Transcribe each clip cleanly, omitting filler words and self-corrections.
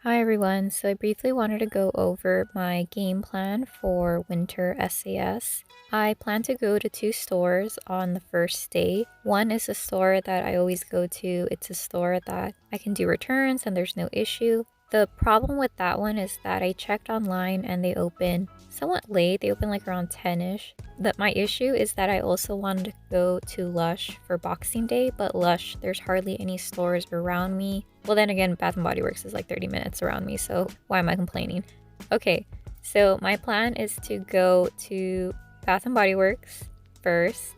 Hi everyone, so I briefly wanted to go over my game plan for winter SAS. I plan to go to two stores on the first day. One is a store that I always go to. It's a store that I can do returns and there's no issue. The problem with that one is that I checked online and they open somewhat late. They open like around 10ish. My issue is that I also wanted to go to Lush for Boxing Day, but Lush, there's hardly any stores around me. Well, then again, Bath and Body Works is like 30 minutes around me, so why am I complaining? Okay, so my plan is to go to Bath and Body Works first,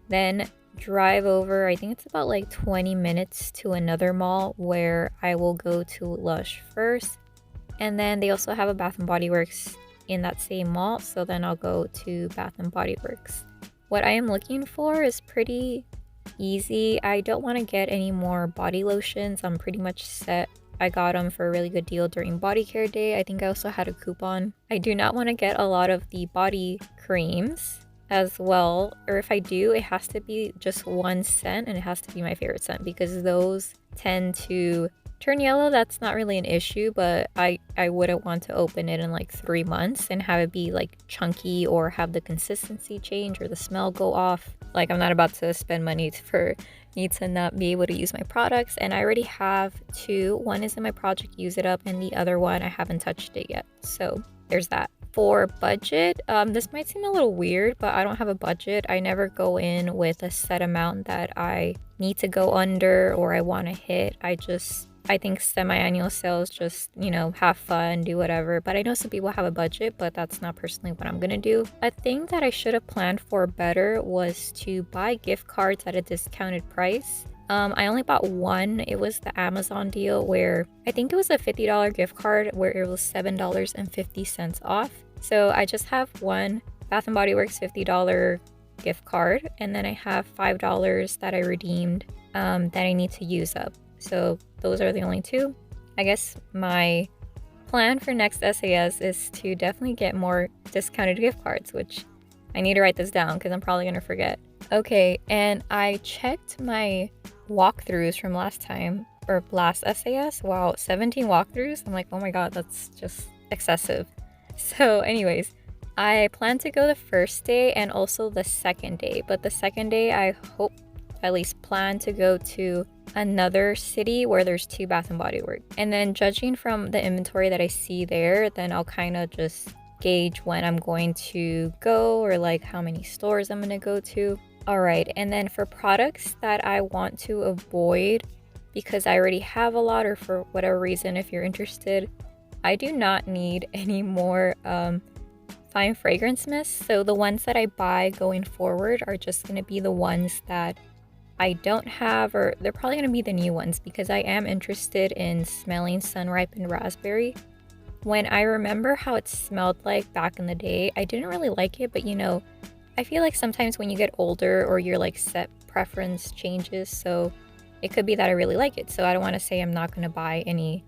then drive over, I think it's about like 20 minutes to another mall where I will go to Lush first. And then they also have a Bath and Body Works in that same mall, so then I'll go to Bath and Body Works. What I am looking for is pretty easy. I don't want to get any more body lotions. I'm pretty much set. I got them for a really good deal during body care day. I think I also had a coupon. I do not want to get a lot of the body creams as well, or if I do, it has to be just one scent and it has to be my favorite scent because those tend to turn yellow. That's not really an issue, but I wouldn't want to open it in like 3 months and have it be like chunky or have the consistency change or the smell go off. Like, I'm not about to spend money for me to not be able to use my products, and I already have two. One is in my project use it up and the other one I haven't touched it yet, so there's that. For budget, this might seem a little weird, but I don't have a budget. I never go in with a set amount that I need to go under or I want to hit. I think semi-annual sales just, have fun, do whatever. But I know some people have a budget, but that's not personally what I'm gonna do. A thing that I should have planned for better was to buy gift cards at a discounted price. I only bought one. It was the Amazon deal where I think it was a $50 gift card where it was $7.50 off. So I just have one Bath and Body Works $50 gift card, and then I have $5 that I redeemed that I need to use up. So those are the only two. I guess my plan for next SAS is to definitely get more discounted gift cards, which I need to write this down because I'm probably going to forget. Okay, and I checked my walkthroughs from last time, or last SAS. Wow, 17 walkthroughs? I'm like, oh my god, that's just excessive. So anyways, I plan to go the first day and also the second day, but the second day I hope, at least plan to go to another city where there's two Bath and Body Works. And then judging from the inventory that I see there, then I'll kind of just gauge when I'm going to go or like how many stores I'm going to go to. All right, and then for products that I want to avoid because I already have a lot or for whatever reason, if you're interested, I do not need any more fine fragrance mists. So the ones that I buy going forward are just going to be the ones that I don't have, or they're probably going to be the new ones because I am interested in smelling sun-ripened raspberry. When I remember how it smelled like back in the day, I didn't really like it, but I feel like sometimes when you get older or your like set preference changes, so it could be that I really like it. So I don't want to say I'm not going to buy any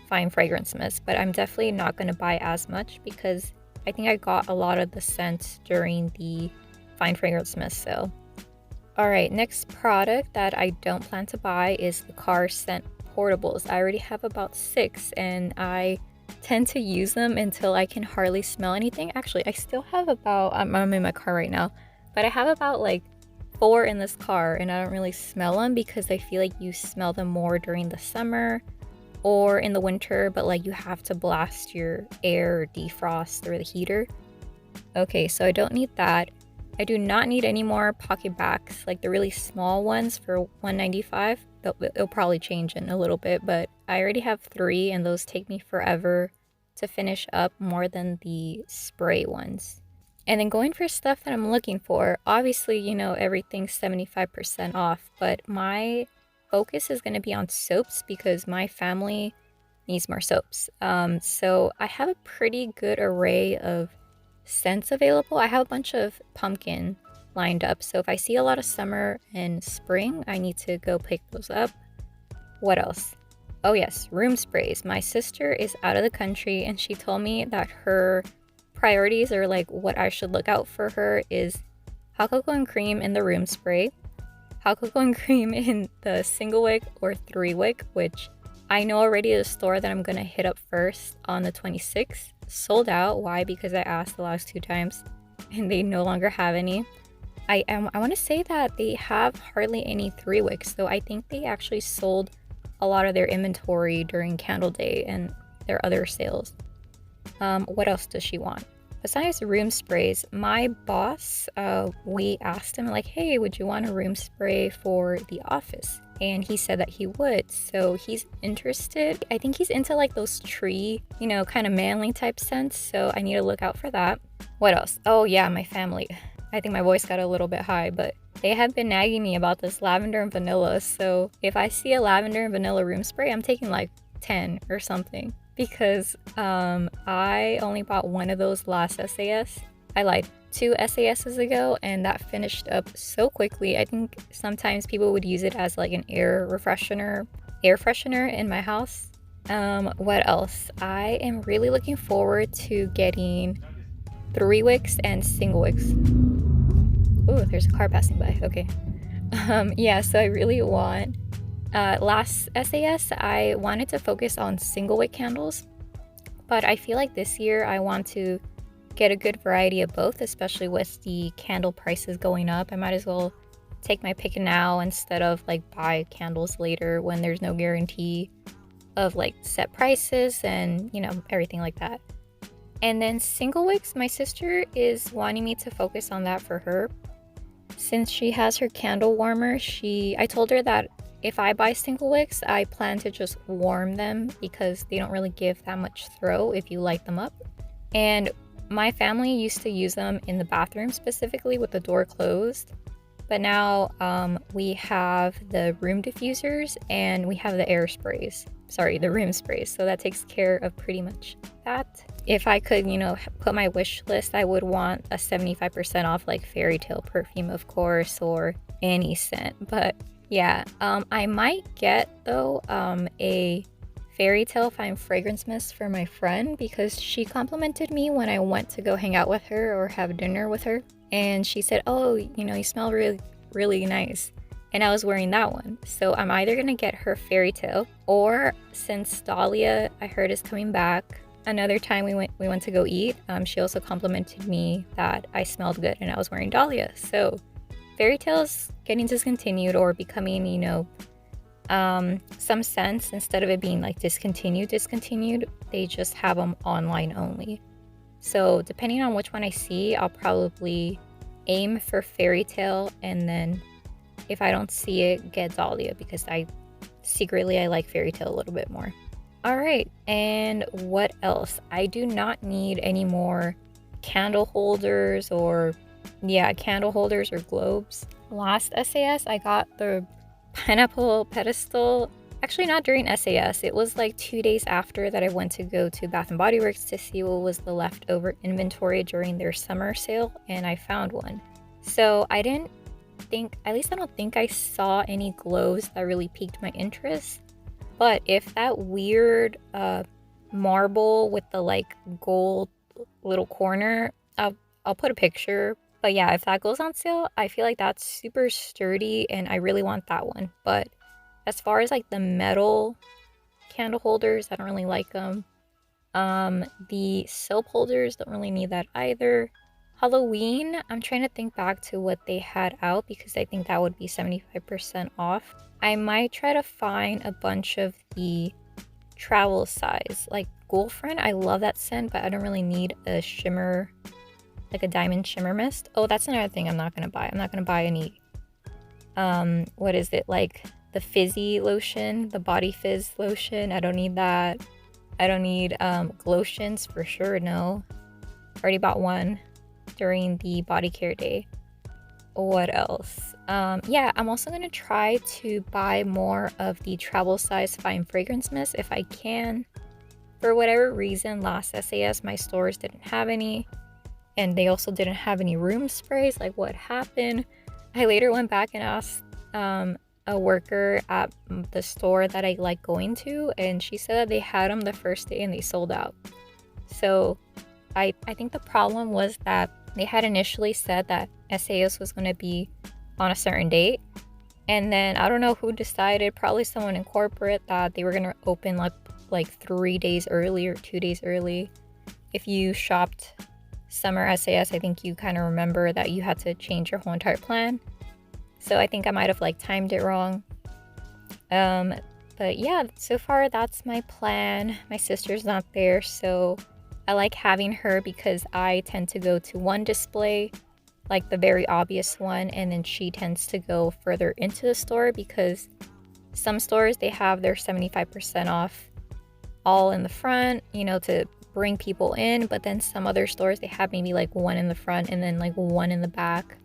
fine fragrance mist, but I'm definitely not going to buy as much because I think I got a lot of the scents during the fine fragrance mist sale. Alright, next product that I don't plan to buy is the car scent portables. I already have about 6 and I tend to use them until I can hardly smell anything. Actually, I still have about, I'm in my car right now, but I have about like 4 in this car and I don't really smell them because I feel like you smell them more during the summer or in the winter, but like you have to blast your air or defrost through the heater. Okay, so I don't need that. I do not need any more pocket bags, like the really small ones for $1.95. It'll probably change in a little bit, but I already have 3 and those take me forever to finish up more than the spray ones. And then going for stuff that I'm looking for, obviously, everything's 75% off, but my focus is going to be on soaps because my family needs more soaps. So I have a pretty good array of scents available. I have a bunch of pumpkin lined up, so if I see a lot of summer and spring, I need to go pick those up. What else? Oh yes, room sprays. My sister is out of the country and she told me that her priorities, or like what I should look out for her, is hot cocoa and cream in the room spray, hot cocoa and cream in the single wick or 3 wick, which I know already the store that I'm gonna hit up first on the 26th sold out. Why? Because I asked the last 2 times and they no longer have any. I want to say that they have hardly any 3 wicks, so I think they actually sold a lot of their inventory during Candle Day and their other sales. What else does she want? Besides room sprays, my boss, we asked him like, hey, would you want a room spray for the office? And he said that he would, so he's interested. I think he's into like those tree, you know, kind of manly type scents, so I need to look out for that. What else? Oh yeah, my family. I think my voice got a little bit high, but they have been nagging me about this lavender and vanilla, so if I see a lavender and vanilla room spray, I'm taking like 10 or something. Because I only bought one of those last SAS. I lied, 2 SASs ago, and that finished up so quickly. I think sometimes people would use it as like an air freshener in my house. What else? I am really looking forward to getting 3 wicks and single wicks. Oh, there's a car passing by. Okay. Yeah, so I really want last SAS, I wanted to focus on single wick candles, but I feel like this year I want to get a good variety of both, especially with the candle prices going up. I might as well take my pick now instead of like buy candles later when there's no guarantee of like set prices and, you know, everything like that. And then single wicks, my sister is wanting me to focus on that for her. Since she has her candle warmer, I told her that if I buy single wicks, I plan to just warm them because they don't really give that much throw if you light them up. And my family used to use them in the bathroom specifically with the door closed. But now we have the room diffusers and we have the the room sprays. So that takes care of pretty much that. If I could, you know, put my wish list, I would want a 75% off like Fairy Tale perfume, of course, or any scent. But yeah, I might get though a Fairy Tale Fine Fragrance Mist for my friend because she complimented me when I went to go hang out with her or have dinner with her. And she said, oh, you know, you smell really, really nice. And I was wearing that one. So I'm either going to get her Fairy Tale, or since Dahlia, I heard, is coming back, another time we went to go eat, she also complimented me that I smelled good and I was wearing Dahlia. So Fairy Tale is getting discontinued or becoming, you know, some scents, instead of it being like discontinued, they just have them online only. So depending on which one I see, I'll probably aim for Fairy Tale, and then if I don't see it, get Dahlia, because I like Fairy Tale a little bit more. All right, and what else? I do not need any more candle holders or globes. Last SAS, I got the pineapple pedestal. Actually, not during SAS. It was like 2 days after that I went to go to Bath and Body Works to see what was the leftover inventory during their summer sale, and I found one. So I don't think I saw any glows that really piqued my interest. But if that weird marble with the like gold little corner, I'll put a picture. But yeah, if that goes on sale, I feel like that's super sturdy and I really want that one. But as far as like the metal candle holders, I don't really like them. The soap holders, don't really need that either. Halloween, I'm trying to think back to what they had out because I think that would be 75% off. I might try to find a bunch of the travel size, like Girlfriend. I love that scent, but I don't really need a shimmer, like a diamond shimmer mist. Oh, that's another thing I'm not gonna buy. I'm not gonna buy any, what is it, like the fizzy lotion, the body fizz lotion. I don't need that. I don't need glotions for sure, no. Already bought one during the body care day. What else? Yeah, I'm also gonna try to buy more of the travel size fine fragrance mist if I can. For whatever reason, last SAS my stores didn't have any, and they also didn't have any room sprays. Like, what happened? I later went back and asked a worker at the store that I like going to, and she said that they had them the first day and they sold out. So I think the problem was that they had initially said that SAS was going to be on a certain date, And then I don't know who decided, probably someone in corporate, that they were gonna open like 3 days early or 2 days early. If you shopped summer SAS, I think you kind of remember that you had to change your whole entire plan. So I think I might have like timed it wrong. But yeah, so far that's my plan. My sister's not there, so I like having her because I tend to go to one display, like the very obvious one, and then she tends to go further into the store because some stores, they have their 75% off all in the front, you know, to bring people in, but then some other stores, they have maybe like one in the front and then like one in the back,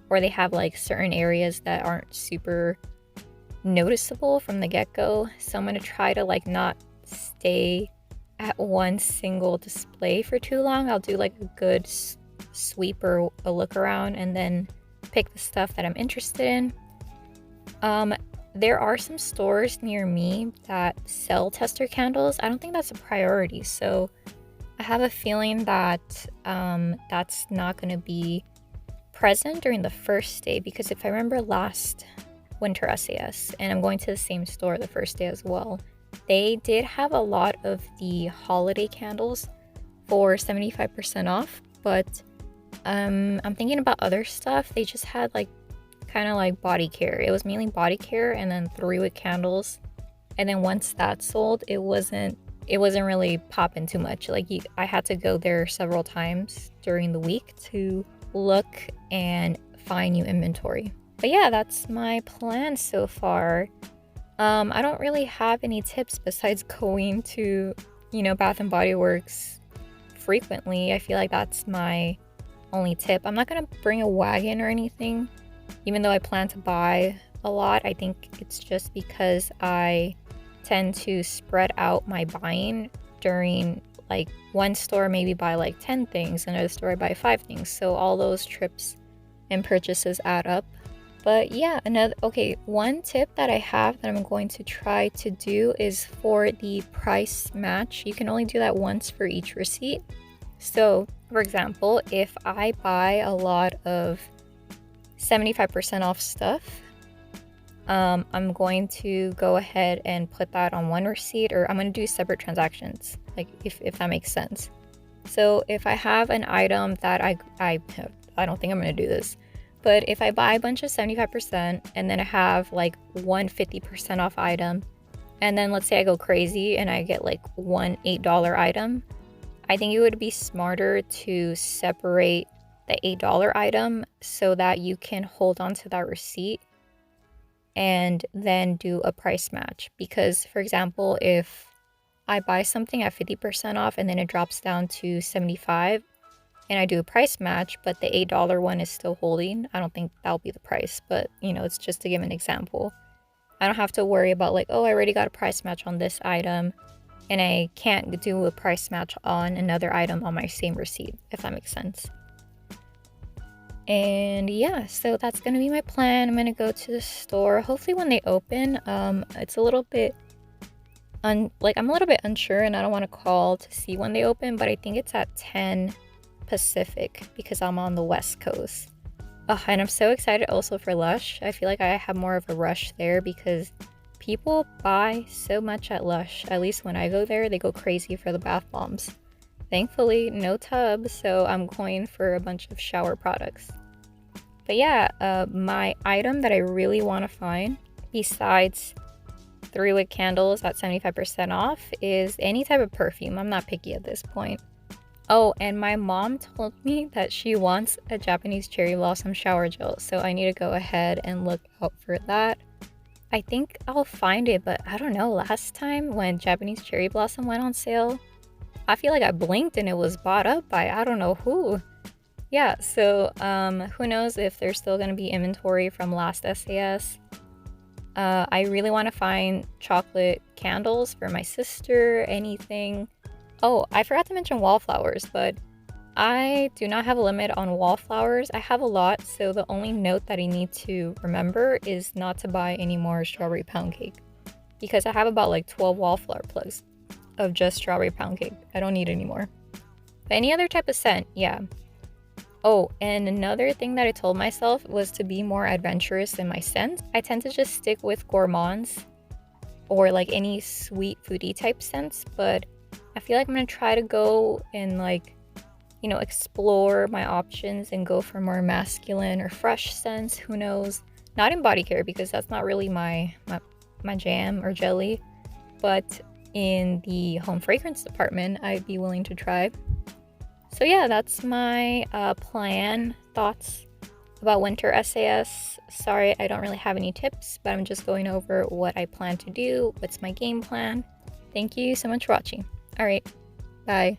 or they have like certain areas that aren't super noticeable from the get-go. So I'm gonna try to like not stay at one single display for too long. I'll do like a good sweep or a look around and then pick the stuff that I'm interested in. There are some stores near me that sell tester candles. I don't think that's a priority, so I have a feeling that that's not going to be present during the first day, because if I remember last winter SAS, and I'm going to the same store the first day as well, they did have a lot of the holiday candles for 75% off, but I'm thinking about other stuff. They just had like kind of like body care. It was mainly body care and then 3-wick candles. And then once that sold, it wasn't really popping too much. Like I had to go there several times during the week to look and find new inventory. But yeah, that's my plan so far. I don't really have any tips besides going to, you know, Bath and Body Works frequently. I feel like that's my only tip. I'm not gonna bring a wagon or anything, even though I plan to buy a lot. I think it's just because I tend to spread out my buying during like one store maybe buy like 10 things, another store I buy 5 things. So all those trips and purchases add up. But yeah, one tip that I have that I'm going to try to do is for the price match. You can only do that once for each receipt. So for example, if I buy a lot of 75% off stuff, I'm going to go ahead and put that on one receipt, or I'm going to do separate transactions, like if that makes sense. So if I have an item that I don't think I'm going to do this, but if I buy a bunch of 75% and then I have like one 50% off item, and then let's say I go crazy and I get like one $8 item, I think it would be smarter to separate the $8 item so that you can hold on to that receipt and then do a price match. Because for example, if I buy something at 50% off and then it drops down to 75 and I do a price match, but the $8 one is still holding, I don't think that'll be the price, but you know, it's just to give an example. I don't have to worry about like, oh, I already got a price match on this item and I can't do a price match on another item on my same receipt, if that makes sense. And yeah, so that's gonna be my plan. I'm gonna go to the store hopefully when they open. It's a little bit I'm a little bit unsure and I don't want to call to see when they open, but I think it's at 10 Pacific because I'm on the West Coast. And I'm so excited also for Lush. I feel like I have more of a rush there because people buy so much at Lush. At least when I go there, they go crazy for the bath bombs. Thankfully, no tub, so I'm going for a bunch of shower products. But yeah, my item that I really want to find, besides 3-wick candles at 75% off, is any type of perfume. I'm not picky at this point. Oh, and my mom told me that she wants a Japanese cherry blossom shower gel, so I need to go ahead and look out for that. I think I'll find it, but I don't know. Last time when Japanese cherry blossom went on sale, I feel like I blinked and it was bought up by I don't know who. Yeah, so who knows if there's still going to be inventory from last SAS. I really want to find chocolate candles for my sister, anything. Oh, I forgot to mention wallflowers, but I do not have a limit on wallflowers. I have a lot, so the only note that I need to remember is not to buy any more strawberry pound cake, because I have about like 12 wallflower plugs of just strawberry pound cake. I don't need any more. But any other type of scent, yeah. Oh, and another thing that I told myself was to be more adventurous in my scents. I tend to just stick with gourmands or like any sweet foodie type scents, but I feel like I'm gonna try to go and like, explore my options and go for more masculine or fresh scents. Who knows? Not in body care because that's not really my jam or jelly, but in the home fragrance department, I'd be willing to try. So yeah, that's my thoughts about winter SAS. Sorry, I don't really have any tips, but I'm just going over what I plan to do, what's my game plan. Thank you so much for watching. All right, bye.